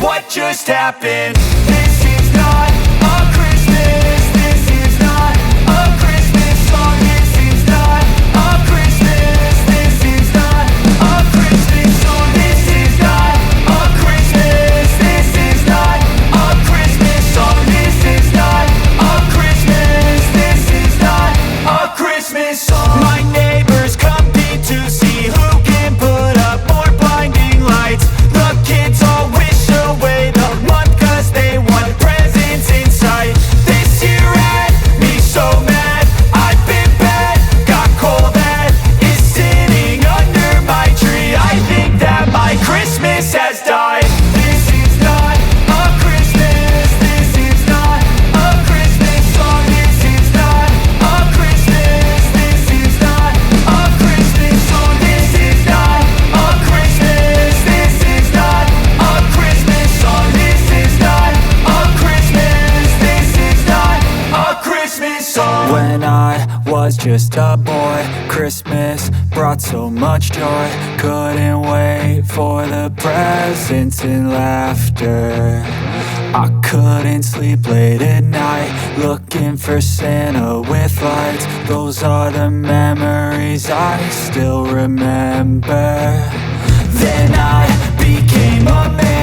what just happened? This is not a Christmas. This is not a Christmas song. This is not a Christmas. This is not a Christmas song. This is not a Christmas. This is not a Christmas song. This is not a Christmas. This is not a Christmas song. My neighbors compete to see who can put up more blinding lights. The kids all wish away the month 'cause they want presents in sight. This year had me so mad. I've been bad, got coal that is sitting under my tree. I think that my Christmas has died. This is not a Christmas. This is not a Christmas song. This is not a Christmas. This is not a Christmas song. This is not a Christmas. This is not a Christmas song. This is not a Christmas. This is not a Christmas song. When I was just a boy, Christmas brought so much joy. Couldn't wait for the presents and laughter. I couldn't sleep late at night, looking for Santa with lights. Those are the memories I still remember. Then I became a man.